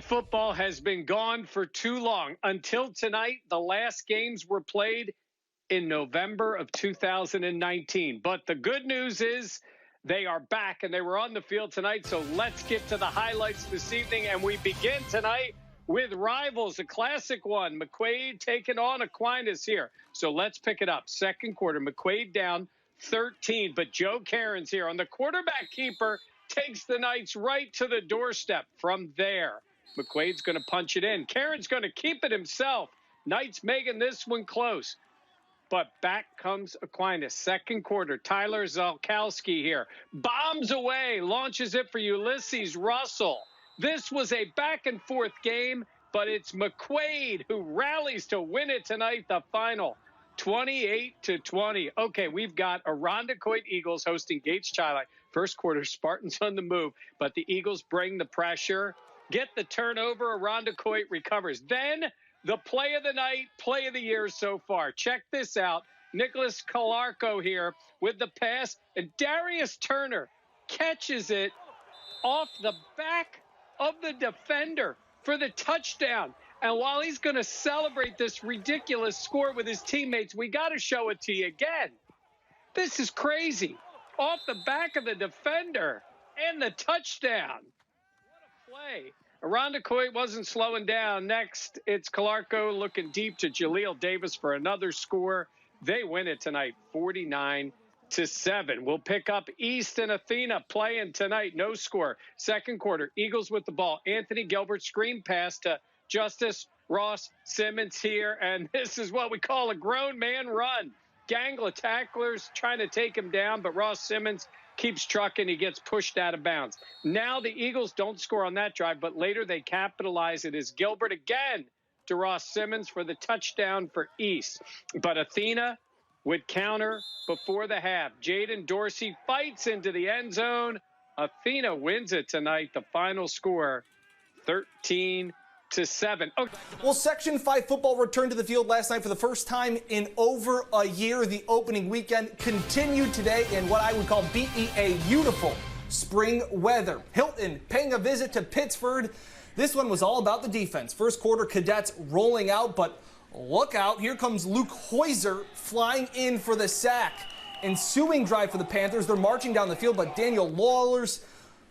Football has been gone for too long. Until tonight, the last games were played in November of 2019. But the good news is they are back and they were on the field tonight. So let's get to the highlights this evening. And we begin tonight with rivals, a classic one. McQuaid taking on Aquinas here. So let's pick it up. Second quarter, McQuaid down 13. But Joe Caron's here on the quarterback keeper, takes the Knights right to the doorstep. From there, McQuaid's going to punch it in. Caron's going to keep it himself. Knights making this one close. But back comes Aquinas. Second quarter, Tyler Zalkowski here. Bombs away, launches it for Ulysses Russell. This was a back-and-forth game, but it's McQuaid who rallies to win it tonight, the final. 28-20. Okay, we've got Irondequoit Eagles hosting Gates Chili. First quarter, Spartans on the move, but the Eagles bring the pressure. Get the turnover, Irondequoit recovers. Then the play of the night, play of the year so far. Check this out. Nicholas Calarco here with the pass, and Darius Turner catches it off the back of the defender for the touchdown. And while he's going to celebrate this ridiculous score with his teammates, we got to show it to you again. This is crazy. Off the back of the defender and the touchdown. What a play. Irondequoit wasn't slowing down. Next, it's Calarco looking deep to Jaleel Davis for another score. They win it tonight, 49-7. We'll pick up East and Athena playing tonight. No score. Second quarter, Eagles with the ball. Anthony Gilbert screen pass to Justice Ross Simmons here. And this is what we call a grown man run. Gang of tacklers trying to take him down, but Ross Simmons keeps trucking. He gets pushed out of bounds. Now the Eagles don't score on that drive, but later they capitalize. It is Gilbert again to Ross Simmons for the touchdown for East. But Athena would counter before the half. Jaden Dorsey fights into the end zone. Athena wins it tonight. The final score, 13-7. Okay. Well, Section 5 football returned to the field last night for the first time in over a year. The opening weekend continued today in what I would call BEA beautiful spring weather. Hilton paying a visit to Pittsford. This one was all about the defense. First quarter, Cadets rolling out, but look out. Here comes Luke Heuser flying in for the sack. Ensuing drive for the Panthers. They're marching down the field, but Daniel Lawler's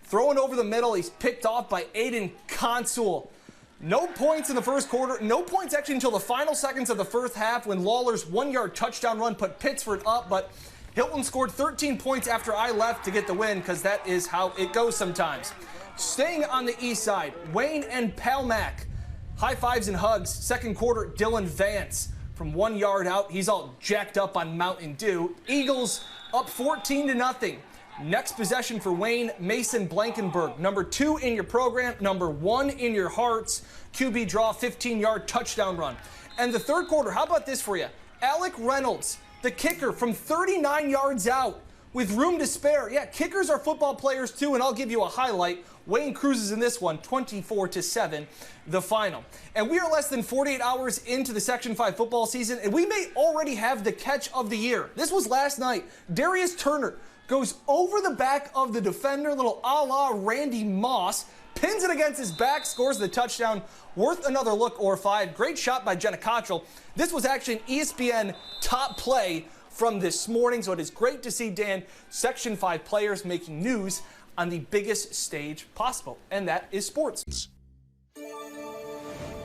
throwing over the middle. He's picked off by Aiden Consul. No points in the first quarter. No points actually until the final seconds of the first half when Lawler's 1-yard touchdown run put Pittsford up. But Hilton scored 13 points after I left to get the win because that is how it goes sometimes. Staying on the east side, Wayne and Palmac. High fives and hugs. Second quarter, Dylan Vance from 1 yard out. He's all jacked up on Mountain Dew. Eagles up 14-0. Next possession for Wayne, Mason Blankenberg. Number 2 in your program, number 1 in your hearts. QB draw, 15-yard touchdown run. And the third quarter, how about this for you? Alec Reynolds, the kicker from 39 yards out with room to spare. Yeah, kickers are football players too, and I'll give you a highlight. Wayne cruises in this one, 24-7, the final. And we are less than 48 hours into the Section 5 football season, and we may already have the catch of the year. This was last night. Darius Turner goes over the back of the defender, little a la Randy Moss, pins it against his back, scores the touchdown, worth another look or 5. Great shot by Jenna Cottrell. This was actually an ESPN top play from this morning, so it is great to see, Dan, Section 5 players making news on the biggest stage possible, and that is sports.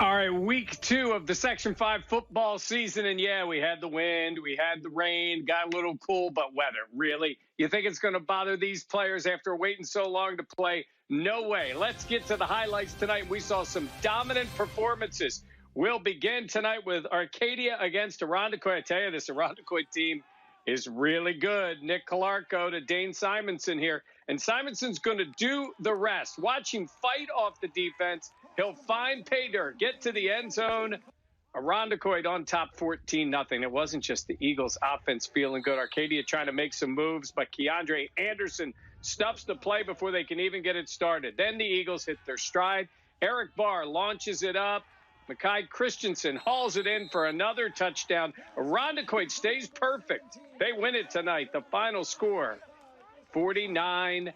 All right, week 2 of the Section 5 football season, and yeah, we had the wind, we had the rain, got a little cool, but weather, really? You think it's going to bother these players after waiting so long to play? No way. Let's get to the highlights tonight. We saw some dominant performances. We'll begin tonight with Arcadia against Irondequoit. I tell you, this Irondequoit team is really good. Nick Calarco to Dane Simonson here, and Simonson's going to do the rest. Watch him fight off the defense. He'll find pay dirt, get to the end zone. Irondequoit on top 14-0. It wasn't just the Eagles' offense feeling good. Arcadia trying to make some moves, but Keandre Anderson stuffs the play before they can even get it started. Then the Eagles hit their stride. Eric Barr launches it up. Makai Christensen hauls it in for another touchdown. Irondequoit stays perfect. They win it tonight. The final score, 49-0.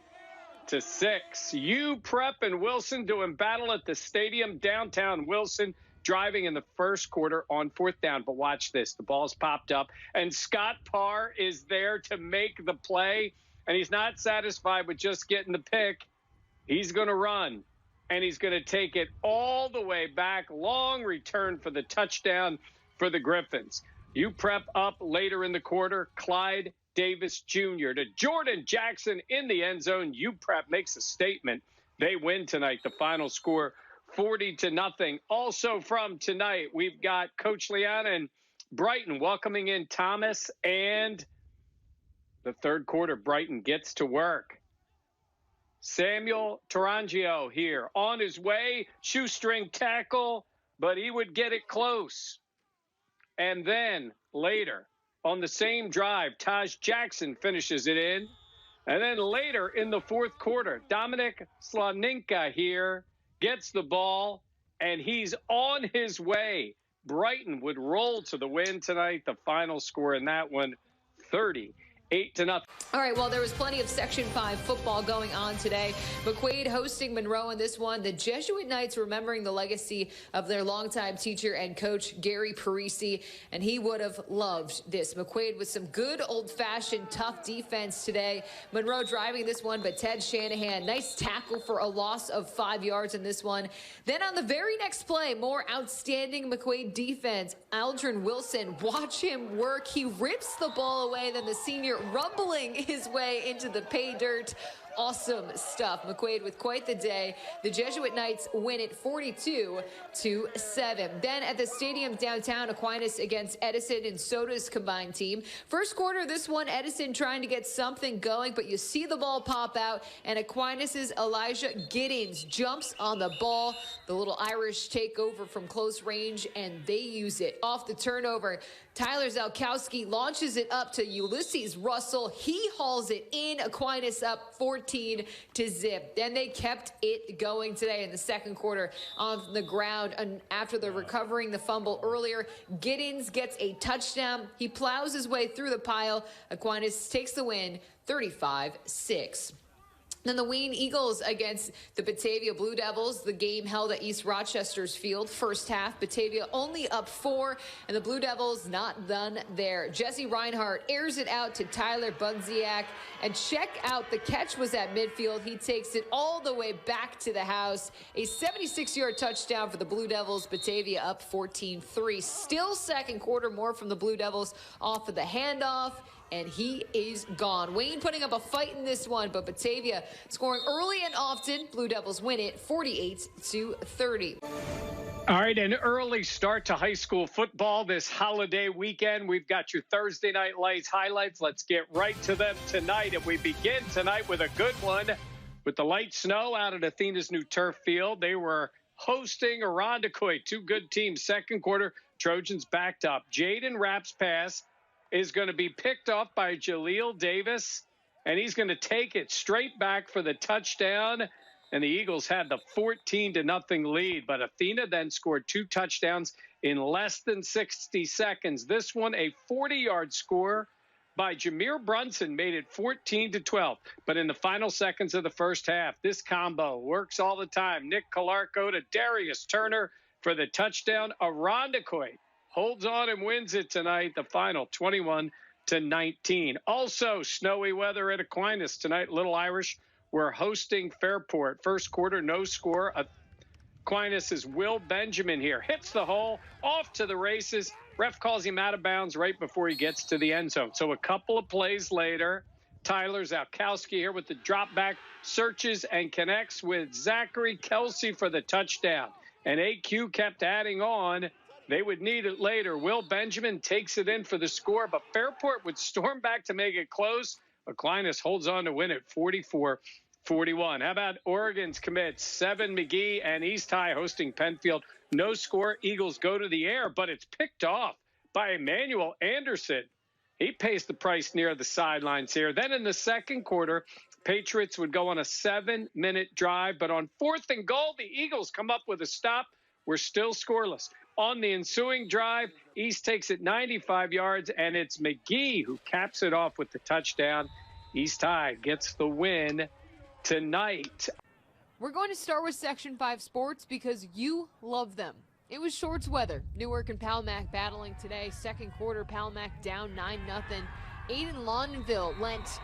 6. UPrep and Wilson doing battle at the stadium downtown Wilson, driving in the first quarter on 4th down. But watch this. The ball's popped up, and Scott Parr is there to make the play, and he's not satisfied with just getting the pick. He's going to run, and he's going to take it all the way back. Long return for the touchdown for the Griffins. UPrep up later in the quarter. Clyde Davis Jr. to Jordan Jackson in the end zone. UPrep makes a statement. They win tonight. The final score 40-0. Also from tonight, we've got Coach Leanna and Brighton welcoming in Thomas, and the third quarter, Brighton gets to work. Samuel Tarangio here on his way, shoestring tackle, but he would get it close. And then later on the same drive, Taj Jackson finishes it in. And then later in the fourth quarter, Dominic Slaninka here gets the ball, and he's on his way. Brighton would roll to the win tonight. The final score in that one, 30-0. All right, well, there was plenty of Section 5 football going on today. McQuaid hosting Monroe in this one. The Jesuit Knights remembering the legacy of their longtime teacher and coach, Gary Parisi, and he would have loved this. McQuaid with some good old-fashioned tough defense today. Monroe driving this one, but Ted Shanahan, nice tackle for a loss of 5 yards in this one. Then on the very next play, more outstanding McQuaid defense. Aldrin Wilson, watch him work. He rips the ball away, then the senior rumbling his way into the pay dirt. Awesome stuff. McQuaid with quite the day. The Jesuit Knights win it 42-7. Then at the stadium downtown, Aquinas against Edison and Soda's combined team. First quarter, this one, Edison trying to get something going, but you see the ball pop out, and Aquinas' Elijah Giddings jumps on the ball. The little Irish take over from close range, and they use it. Off the turnover, Tyler Zalkowski launches it up to Ulysses Russell. He hauls it in. Aquinas up 14-0. Then they kept it going today in the second quarter on the ground. And after the recovering the fumble earlier, Giddings gets a touchdown. He plows his way through the pile. Aquinas takes the win 35-6. Then the Wayne Eagles against the Batavia Blue Devils. The game held at East Rochester's field. First half, Batavia only up 4, and the Blue Devils not done there. Jesse Reinhardt airs it out to Tyler Bunziak, and check out, the catch was at midfield. He takes it all the way back to the house. A 76-yard touchdown for the Blue Devils. Batavia up 14-3. Still second quarter, more from the Blue Devils off of the handoff, and he is gone. Wayne putting up a fight in this one, but Batavia scoring early and often. Blue Devils win it 48-30. All right, an early start to high school football this holiday weekend. We've got your Thursday Night Lights highlights. Let's get right to them tonight. And we begin tonight with a good one with the light snow out at Athena's new turf field. They were hosting Irondequoit. Two good teams. Second quarter, Trojans backed up. Jaden Rapp's pass is going to be picked off by Jaleel Davis, and he's going to take it straight back for the touchdown. And the Eagles had the 14-0 lead, but Athena then scored 2 touchdowns in less than 60 seconds. This one, a 40-yard score by Jameer Brunson, made it 14-12. But in the final seconds of the first half, this combo works all the time. Nick Calarco to Darius Turner for the touchdown. Irondequoit holds on and wins it tonight, the final 21-19. Also, snowy weather at Aquinas tonight. Little Irish were hosting Fairport. First quarter, no score. Aquinas' Will Benjamin here hits the hole, off to the races. Ref calls him out of bounds right before he gets to the end zone. So a couple of plays later, Tyler Zalkowski here with the drop back, searches and connects with Zachary Kelsey for the touchdown. And AQ kept adding on. They would need it later. Will Benjamin takes it in for the score, but Fairport would storm back to make it close. Aquinas holds on to win it 44-41. How about Oregon's commits? 7 McGee and East High hosting Penfield. No score. Eagles go to the air, but it's picked off by Emmanuel Anderson. He pays the price near the sidelines here. Then in the second quarter, Patriots would go on a 7-minute drive, but on 4th and goal, the Eagles come up with a stop. We're still scoreless. On the ensuing drive, East takes it 95 yards, and it's McGee who caps it off with the touchdown. East High gets the win tonight. We're going to start with Section 5 sports because you love them. It was shorts weather. Newark and Palmac battling today. Second quarter, Palmac down 9-0. Aiden Laundenville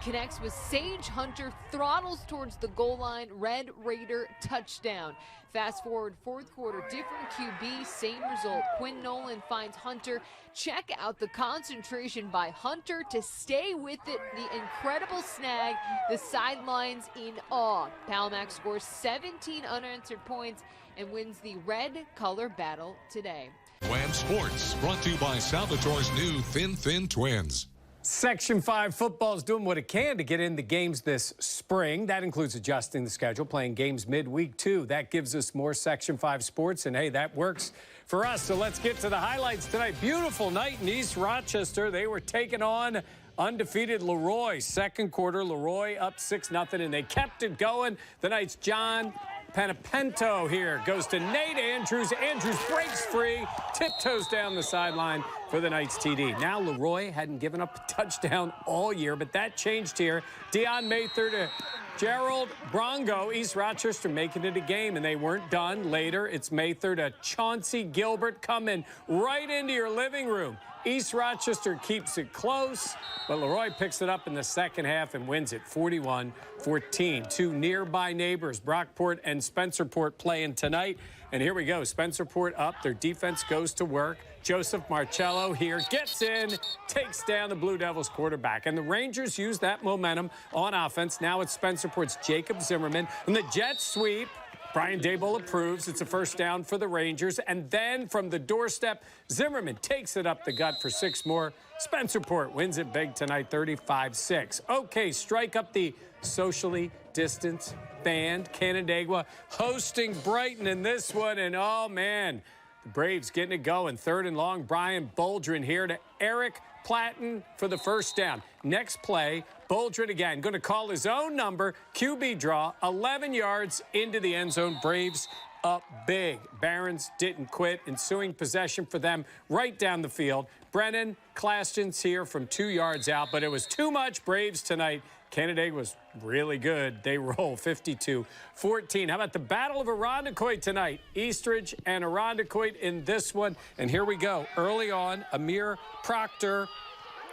connects with Sage Hunter, throttles towards the goal line. Red Raider touchdown. Fast forward fourth quarter, different QB, same result. Quinn Nolan finds Hunter. Check out the concentration by Hunter to stay with it. The incredible snag, the sidelines in awe. Palmac scores 17 unanswered points and wins the red color battle today. Wham Sports, brought to you by Salvatore's new Thin Twins. Section 5 football is doing what it can to get in the games this spring. That includes adjusting the schedule, playing games midweek too. That gives us more Section 5 sports, and hey, that works for us. So let's get to the highlights tonight. Beautiful night in East Rochester. They were taking on undefeated LeRoy. Second quarter, LeRoy up 6-0, and they kept it going. The Knights' John Panapento here goes to Nate Andrews. Andrews breaks free, tiptoes down the sideline for the Knights TD. Now LeRoy hadn't given up a touchdown all year, but that changed here. Dion Mather to Gerald Brongo. East Rochester making it a game, and they weren't done. Later, it's Mather to Chauncey Gilbert coming right into your living room. East Rochester keeps it close, but LeRoy picks it up in the second half and wins it 41-14. Two nearby neighbors, Brockport and Spencerport, playing tonight. And here we go. Spencerport up. Their defense goes to work. Joseph Marcello here gets in, takes down the Blue Devils quarterback. And the Rangers use that momentum on offense. Now it's Spencerport's Jacob Zimmerman. And the jet sweep. Brian Daboll approves. It's a first down for the Rangers. And then from the doorstep, Zimmerman takes it up the gut for 6 more. Spencerport wins it big tonight, 35-6. Okay, strike up the socially distanced band. Canandaigua hosting Brighton in this one. And, oh, man, the Braves getting it going. Third and long, Brian Boldrin here to Eric Platten for the first down. Next play, Boldrin again, going to call his own number, QB draw, 11 yards into the end zone. Braves up big. Barons didn't quit. Ensuing possession for them right down the field. Brennan Claston's here from 2 yards out, but it was too much. Braves tonight. Canandaigua was really good. They roll 52-14. How about the Battle of Irondequoit tonight? Eastridge and Irondequoit in this one. And here we go. Early on, Amir Proctor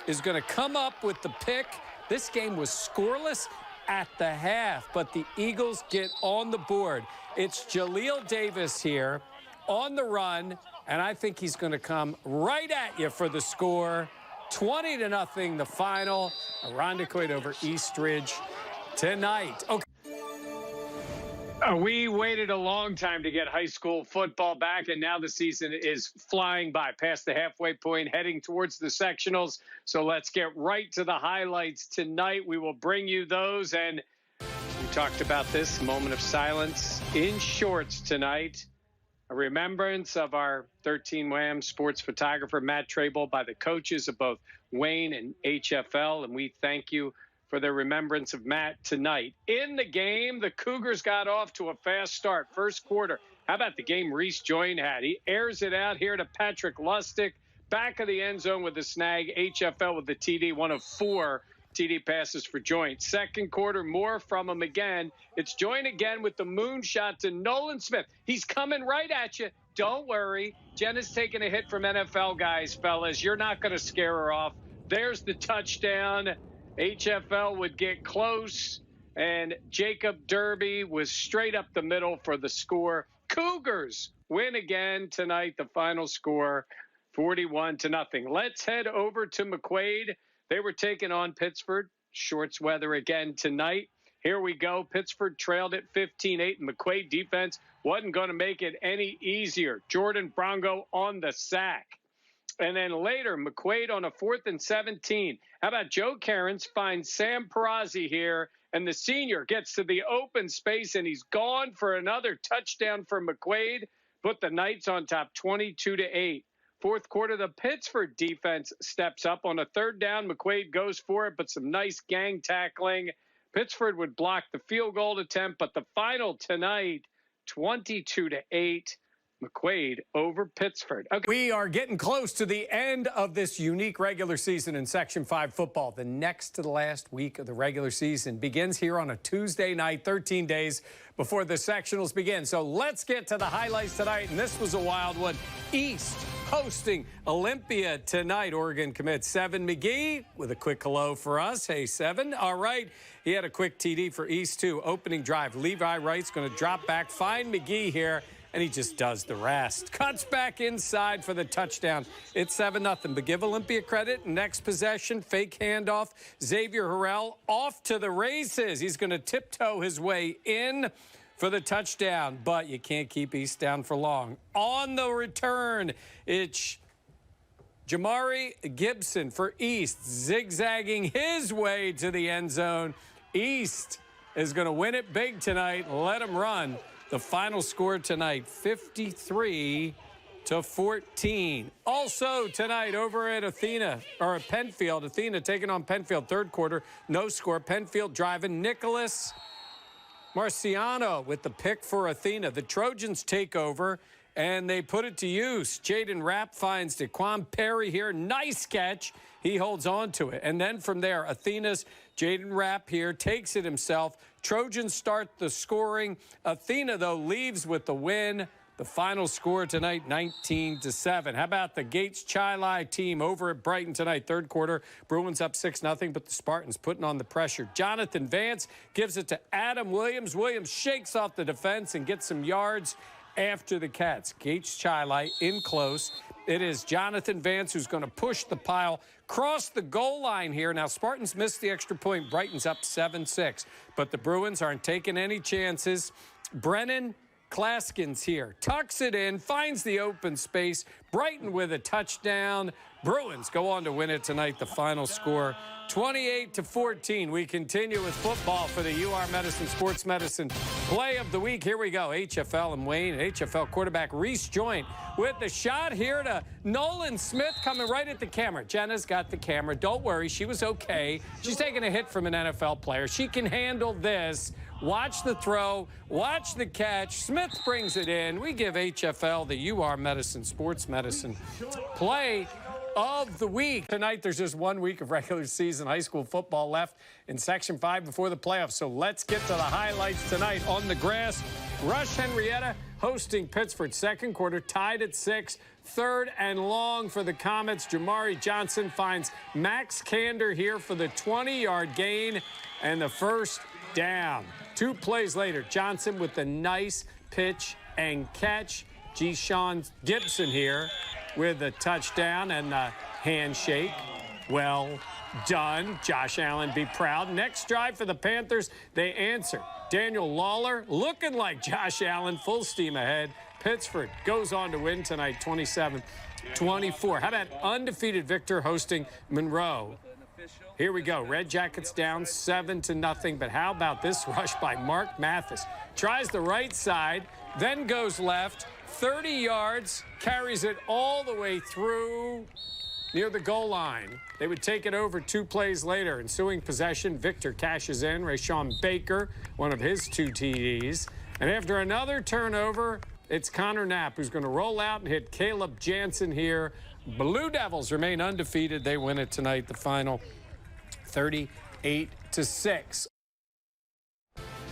is going to come up with the pick. This game was scoreless at the half, but the Eagles get on the board. It's Jaleel Davis here on the run, and I think he's going to come right at you for the score. 20-0 the final. Irondequoit over Eastridge tonight. Okay. We waited a long time to get high school football back, and now the season is flying by, past the halfway point, heading towards the sectionals. So let's get right to the highlights tonight. We will bring you those, and we talked about this moment of silence in shorts tonight. A remembrance of our 13 Wham sports photographer, Matt Trable, by the coaches of both Wayne and HFL, and we thank you for the remembrance of Matt tonight. In the game, the Cougars got off to a fast start. First quarter, how about the game Reese Joyne had? He airs it out here to Patrick Lustig, back of the end zone with the snag. HFL with the TD, one of 4 TD passes for Joyne. Second quarter, more from him again. It's Joyne again with the moonshot to Nolan Smith. He's coming right at you. Don't worry. Jenna's taking a hit from NFL guys, fellas. You're not going to scare her off. There's the touchdown. HFL would get close, and Jacob Derby was straight up the middle for the score. Cougars win again tonight. The final score, 41-0. Let's head over to McQuaid. They were taking on Pittsford. Shorts weather again tonight. Here we go. Pittsford trailed it 15-8, and McQuaid defense wasn't going to make it any easier. Jordan Brongo on the sack. And then later, McQuaid on a 4th and 17. How about Joe Cairns finds Sam Perazzi here, and the senior gets to the open space, and he's gone for another touchdown for McQuaid. Put the Knights on top 22-8. Fourth quarter, the Pittsford defense steps up on a 3rd down. McQuaid goes for it, but some nice gang tackling. Pittsford would block the field goal attempt, but the final tonight, 22-8. McQuaid over Pittsford. Okay. We are getting close to the end of this unique regular season in Section 5 football. The next to the last week of the regular season begins here on a Tuesday night, 13 days before the sectionals begin. So let's get to the highlights tonight, and this was a wild one. East hosting Olympia tonight. Oregon commit Seven McGee with a quick hello for us. Hey, Seven. All right. He had a quick TD for East, too. Opening drive. Levi Wright's going to drop back, find McGee here, and he just does the rest. Cuts back inside for the touchdown. It's 7-0. But give Olympia credit. Next possession, fake handoff. Xavier Harrell off to the races. He's going to tiptoe his way in for the touchdown. But you can't keep East down for long. On the return, it's Jamari Gibson for East, zigzagging his way to the end zone. East is going to win it big tonight. Let him run. The final score tonight, 53-14. Also tonight over at Athena, or at Penfield. Athena taking on Penfield, third quarter, no score. Penfield driving. Nicholas Marciano with the pick for Athena. The Trojans take over, and they put it to use. Jaden Rapp finds Daquan Perry here. Nice catch. He holds on to it. And then from there, Athena's Jaden Rapp here takes it himself. Trojans start the scoring. Athena, though, leaves with the win. The final score tonight, 19-7. How about the Gates-Chili team over at Brighton tonight? Third quarter, Bruins up 6-0, but the Spartans putting on the pressure. Jonathan Vance gives it to Adam Williams. Williams shakes off the defense and gets some yards after the Cats. Gates-Chili in close. It is Jonathan Vance who's going to push the pile, cross the goal line here. Now, Spartans missed the extra point. Brighton's up 7-6, but the Bruins aren't taking any chances. Brennan Klaskins here, tucks it in, finds the open space. Brighton with a touchdown. Bruins go on to win it tonight. The final score, 28-14. We continue with football for the UR Medicine Sports Medicine Play of the Week. Here we go. HFL and Wayne. HFL quarterback Reese Joint with the shot here to Nolan Smith coming right at the camera. Jenna's got the camera. Don't worry. She was okay. She's taking a hit from an NFL player. She can handle this. Watch the throw. Watch the catch. Smith brings it in. We give HFL the UR Medicine Sports Medicine Play of the Week. Tonight, there's just 1 week of regular season high school football left in Section 5 before the playoffs. So let's get to the highlights tonight. On the grass, Rush-Henrietta hosting Pittsford. Second quarter, tied at 6. Third and long for the Comets. Jamari Johnson finds Max Kander here for the 20-yard gain and the first down. 2 plays later, Johnson with the nice pitch and catch. G-Sean Gibson here with a touchdown and the handshake. Well done. Josh Allen be proud. Next drive for the Panthers, they answer. Daniel Lawler looking like Josh Allen, full steam ahead. Pittsford goes on to win tonight, 27-24. How about undefeated Victor hosting Monroe? Here we go. Red Jackets down 7-0. But how about this rush by Mark Mathis? Tries the right side, then goes left. 30 yards, carries it all the way through near the goal line. They would take it over 2 plays later. Ensuing possession, Victor cashes in. Rashawn Baker, one of his 2 TDs. And after another turnover, it's Connor Knapp who's going to roll out and hit Caleb Jansen here. Blue Devils remain undefeated. They win it tonight. The final 38-6.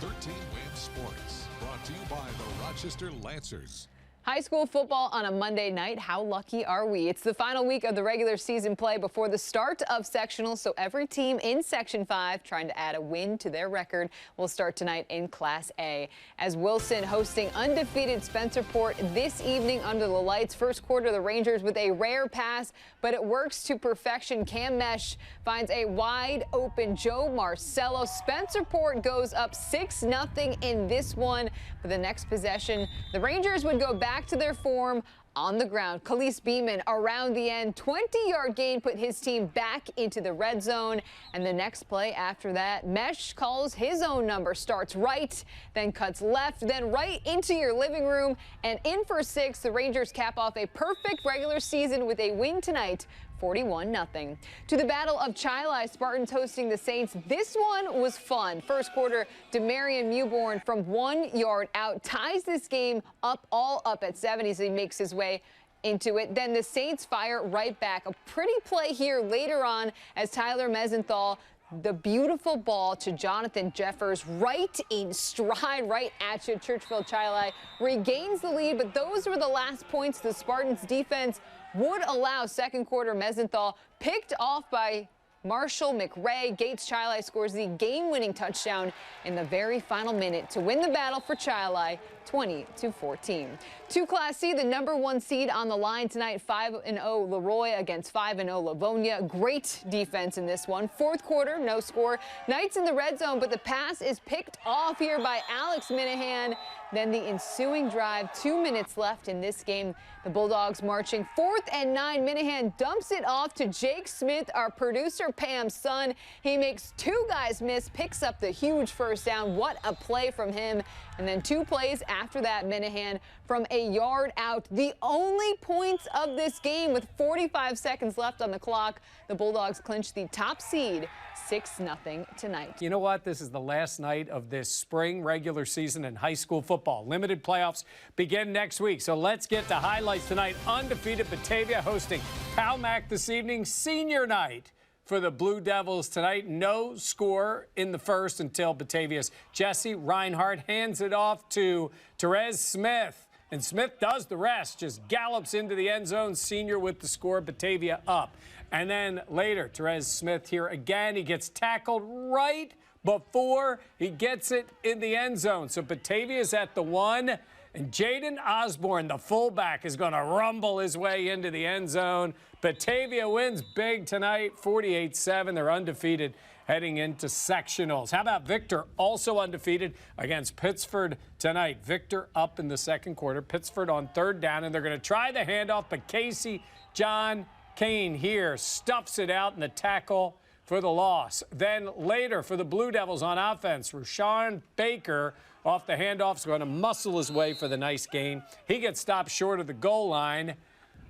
13 Win Sports, brought to you by the Rochester Lancers. High school football on a Monday night. How lucky are we? It's the final week of the regular season play before the start of sectionals, so every team in Section 5 trying to add a win to their record will start tonight in Class A. As Wilson hosting undefeated Spencerport this evening under the lights. First quarter, the Rangers with a rare pass, but it works to perfection. Cam Mesh finds a wide open Joe Marcello. Spencerport goes up 6-0 in this one. For the next possession, the Rangers would go back to their form on the ground. Khalees Beeman around the end, 20-yard gain put his team back into the red zone. And the next play after that, Mesh calls his own number, starts right, then cuts left, then right into your living room. And in for 6, the Rangers cap off a perfect regular season with a win tonight, 41-0. To the Battle of Chili, Spartans hosting the Saints. This one was fun. First quarter, Demarion Mewborn from 1 yard out ties this game up, all up at 70 as he makes his way into it. Then the Saints fire right back. A pretty play here later on as Tyler Mesenthal, the beautiful ball to Jonathan Jeffers right in stride, right at you. Churchville-Chili regains the lead, but those were the last points the Spartans defense would allow. Second quarter, Mesenthal picked off by Marshall McRae. Gates Chili scores the game-winning touchdown in the very final minute to win the battle for Chili, 20-14. To Class C, the #1 seed on the line tonight, 5-0 LeRoy against 5-0 Livonia. Great defense in this one. Fourth quarter, no score. Knights in the red zone, but the pass is picked off here by Alex Minahan. Then the ensuing drive, 2 minutes left in this game. The Bulldogs marching 4th and 9. Minahan dumps it off to Jake Smith, our producer Pam's son. He makes 2 guys miss, picks up the huge first down. What a play from him. And then 2 plays after that, Minahan from a yard out. The only points of this game with 45 seconds left on the clock. The Bulldogs clinch the top seed, 6-0 tonight. You know what? This is the last night of this spring regular season in high school football. Limited playoffs begin next week. So let's get to highlights tonight. Undefeated Batavia hosting Palmac this evening. Senior night for the Blue Devils tonight. No score in the first until Batavia's Jesse Reinhardt hands it off to Therese Smith. And Smith does the rest, just gallops into the end zone. Senior with the score, Batavia up. And then later, Therese Smith here again. He gets tackled right before he gets it in the end zone. So Batavia's at the 1. And Jaden Osborne, the fullback, is going to rumble his way into the end zone. Batavia wins big tonight, 48-7. They're undefeated heading into sectionals. How about Victor, also undefeated against Pittsford tonight? Victor up in the second quarter. Pittsford on 3rd down, and they're going to try the handoff, but Casey John Kane here stuffs it out in the tackle for the loss. Then later for the Blue Devils on offense, Rashawn Baker off the handoff is going to muscle his way for the nice gain. He gets stopped short of the goal line,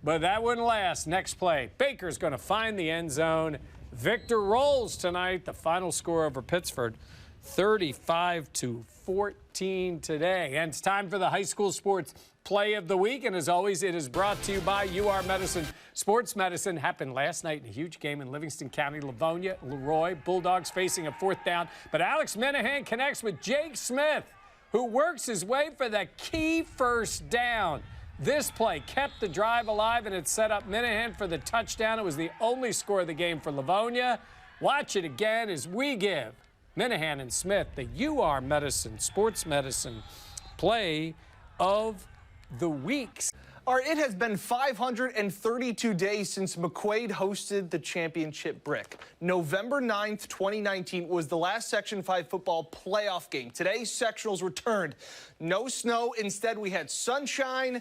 but that wouldn't last. Next play, Baker's going to find the end zone. Victor rolls tonight. The final score over Pittsford, 35-14 today. And it's time for the high school sports play of the week. And as always, it is brought to you by UR Medicine. Sports medicine happened last night in a huge game in Livingston County. Livonia, LeRoy, Bulldogs facing a 4th down. But Alex Minahan connects with Jake Smith, who works his way for the key first down. This play kept the drive alive, and it set up Minahan for the touchdown. It was the only score of the game for Livonia. Watch it again as we give Minahan and Smith the UR Medicine Sports Medicine play of the week. It has been 532 days since McQuaid hosted the championship brick. November 9th, 2019 was the last Section 5 football playoff game. Today's sectionals returned. No snow. Instead, we had sunshine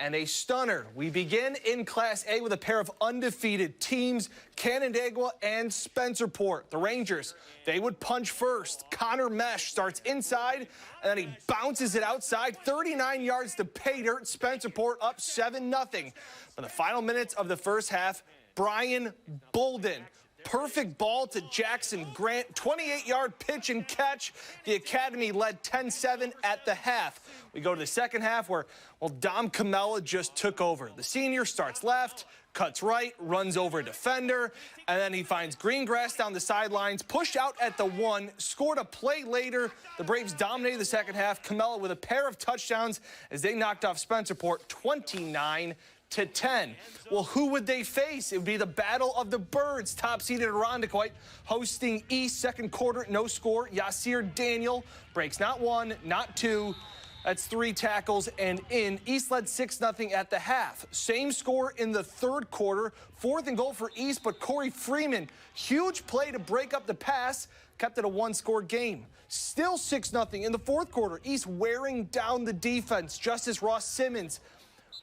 and a stunner. We begin in Class A with a pair of undefeated teams, Canandaigua and Spencerport. The Rangers, they would punch first. Connor Mesh starts inside, and then he bounces it outside, 39 yards to pay dirt. Spencerport up 7-0. By the final minutes of the first half, Brian Bolden, perfect ball to Jackson Grant, 28-yard pitch and catch. The Academy led 10-7 at the half. We go to the second half where, well, Dom Camella just took over. The senior starts left, cuts right, runs over a defender, and then he finds green grass down the sidelines, pushed out at the 1, scored a play later. The Braves dominated the second half. Camella with a pair of touchdowns as they knocked off Spencerport 29-10. Well, who would they face? It would be the Battle of the Birds. Top-seeded Irondequoit hosting East. Second quarter, no score. Yasir Daniel breaks not 1, not 2. That's 3 tackles and in. East led 6-0 at the half. Same score in the third quarter. 4th and goal for East, but Corey Freeman, huge play to break up the pass, kept it a 1-score game. Still 6-0 in the fourth quarter. East wearing down the defense. Justice Ross Simmons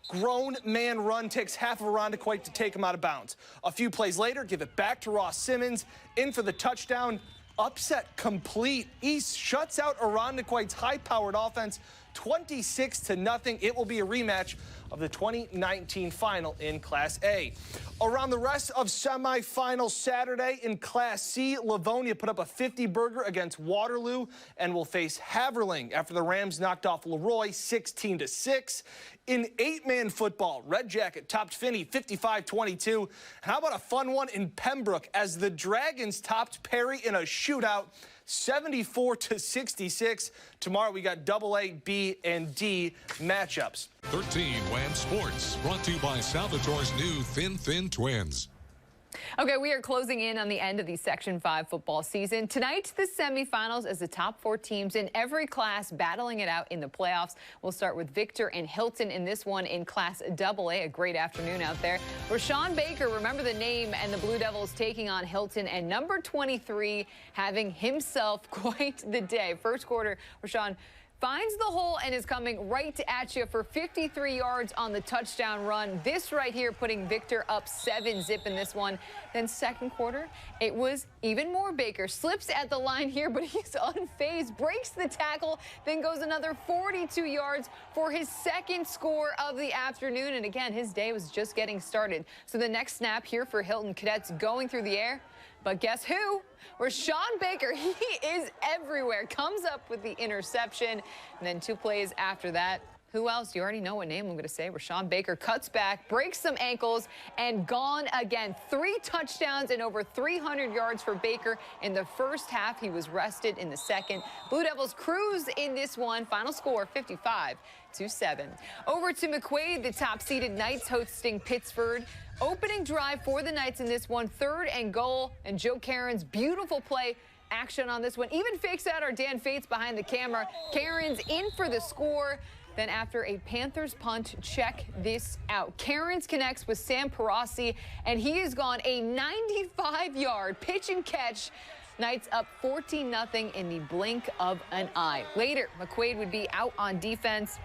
grown man run takes half of Irondequoit to take him out of bounds. A few plays later, give it back to Ross Simmons, in for the touchdown. Upset complete. East shuts out Irondequoit's high-powered offense 26-0. It will be a rematch of the 2019 final in Class A. Around the rest of semifinal Saturday in Class C, Livonia put up a 50-burger against Waterloo and will face Haverling after the Rams knocked off LeRoy 16-6. In 8-man football, Red Jacket topped Finney 55-22. How about a fun one in Pembroke as the Dragons topped Perry in a shootout 74-66. Tomorrow we got AA, B, and D matchups. 13 WHAM Sports, brought to you by Salvatore's new Thin Twins. Okay, we are closing in on the end of the Section 5 football season. Tonight, the semifinals as the top 4 teams in every class battling it out in the playoffs. We'll start with Victor and Hilton in this one in Class AA. A great afternoon out there. Rashawn Baker, remember the name, and the Blue Devils taking on Hilton, and number 23 having himself quite the day. First quarter, Rashawn finds the hole and is coming right at you for 53 yards on the touchdown run. This right here putting Victor up 7-zip in this one. Then second quarter, it was even more Baker. Slips at the line here, but he's unfazed, breaks the tackle, then goes another 42 yards for his second score of the afternoon. And again, his day was just getting started. So the next snap here for Hilton Cadets going through the air. But guess who? Rashawn Baker, he is everywhere. Comes up with the interception. And then 2 plays after that. Who else? You already know what name I'm going to say. Rashawn Baker cuts back, breaks some ankles, and gone again. 3 touchdowns and over 300 yards for Baker in the first half. He was rested in the second. Blue Devils cruise in this one. Final score 55-7. Over to McQuaid, the top-seeded Knights hosting Pittsford. Opening drive for the Knights in this one, 3rd and goal, and Joe Caron's beautiful play action on this one. Even fakes out our Dan Fates behind the camera. Caron's in for the score. Then after a Panthers punt, check this out. Caron's connects with Sam Parasi, and he has gone a 95-yard pitch and catch. Knights up 14-0 in the blink of an eye. Later, McQuaid would be out on defense,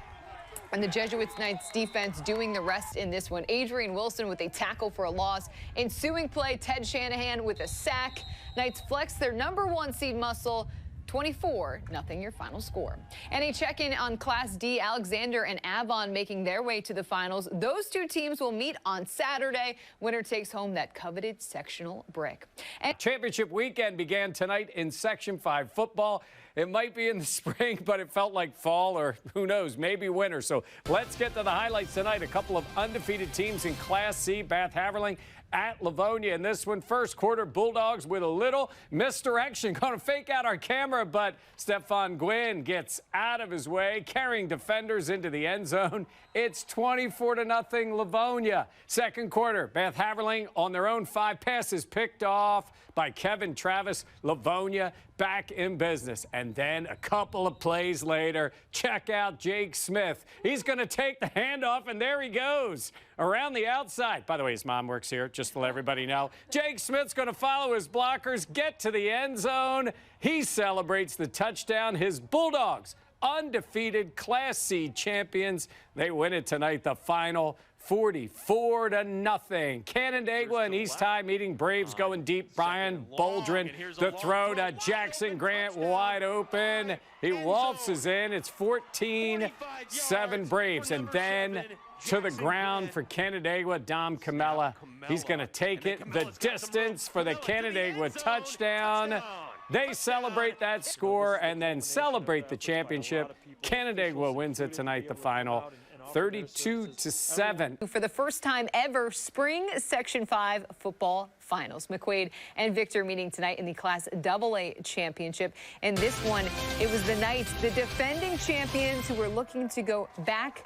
and the Jesuits Knights defense doing the rest in this one. Adrian Wilson with a tackle for a loss. Ensuing play, Ted Shanahan with a sack. Knights flex their number 1 seed muscle. 24-0 your final score. And a check-in on Class D, Alexander and Avon making their way to the finals. Those 2 teams will meet on Saturday. Winner takes home that coveted sectional brick. And Championship weekend began tonight in Section 5 football. It might be in the spring, but it felt like fall, or who knows, maybe winter. So let's get to the highlights tonight. A couple of undefeated teams in Class C, Bath Haverling at Livonia. In this one, first quarter, Bulldogs with a little misdirection. Going to fake out our camera, but Stephon Gwynn gets out of his way, carrying defenders into the end zone. It's 24-0 Livonia. Second quarter, Bath Haverling on their own 5 passes picked off by Kevin Travis. Livonia back in business. And then a couple of plays later, check out Jake Smith. He's going to take the handoff, and there he goes around the outside. By the way, his mom works here, just to let everybody know. Jake Smith's going to follow his blockers, get to the end zone. He celebrates the touchdown. His Bulldogs, undefeated Class C champions. They win it tonight, the final 44-0. Canandaigua and East High meeting Braves going deep. Brian Boldrin, the throw to Jackson Grant, wide open. He waltzes in. It's 14-7 Braves. And then to the ground for Canandaigua, Dom Camella. He's going to take it the distance for the Canandaigua touchdown. They celebrate that score and then celebrate the championship. Canandaigua wins it tonight, the final 32-7. For the first time ever, spring Section 5 football finals. McQuaid and Victor meeting tonight in the Class AA championship. And this one, it was the Knights, the defending champions, who were looking to go back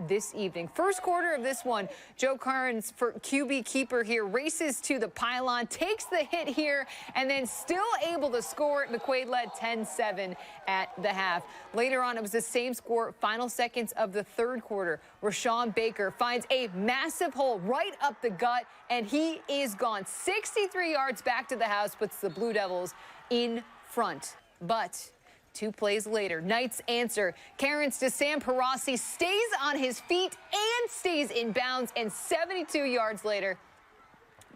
this evening. First quarter of this one, Joe Carnes for QB keeper here races to the pylon, takes the hit here, and then still able to score it. McQuaid led 10-7 at the half. Later on, it was the same score, final seconds of the third quarter. Rashawn Baker finds a massive hole right up the gut, and he is gone. 63 yards back to the house, puts the Blue Devils in front. But 2 plays later, Knights answer. Karen's to Sam Parasi stays on his feet and stays in bounds, and 72 yards later,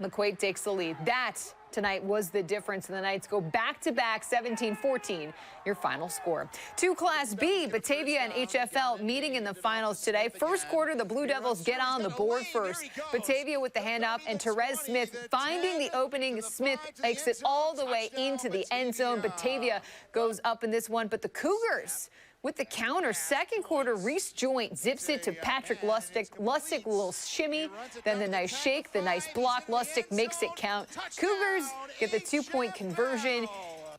McQuaid takes the lead. That tonight was the difference, and the Knights go back-to-back 17-14, your final score. To Class B, Batavia and HFL meeting in the finals today. First quarter, the Blue Devils get on the board first. Batavia with the handoff, and Therese Smith finding the opening. Smith makes it all the way into the end zone. Batavia goes up in this one, but the Cougars with the counter. Second quarter, Reese Joint zips it to Patrick Lustig. Lustig, a little shimmy, then the nice shake, the nice block. Lustig makes it count. Cougars get the 2-point conversion.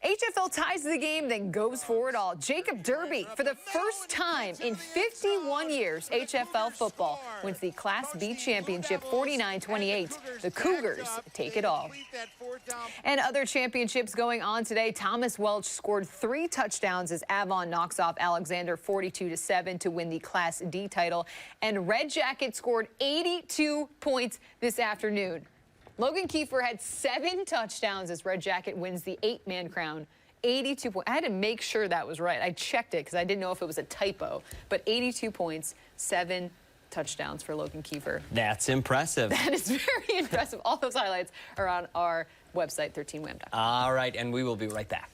HFL ties the game, then goes for it all. Jacob Derby, for the first time in 51 years, HFL football wins the Class B championship 49-28. The Cougars take it all. And other championships going on today. Thomas Welch scored 3 touchdowns as Avon knocks off Alexander 42-7 to win the Class D title. And Red Jacket scored 82 points this afternoon. Logan Kiefer had 7 touchdowns as Red Jacket wins the 8-man crown. 82 points. I had to make sure that was right. I checked it because I didn't know if it was a typo. But 82 points, 7 touchdowns for Logan Kiefer. That's impressive. That is very impressive. All those highlights are on our website, 13wham.com. All right, and we will be right back.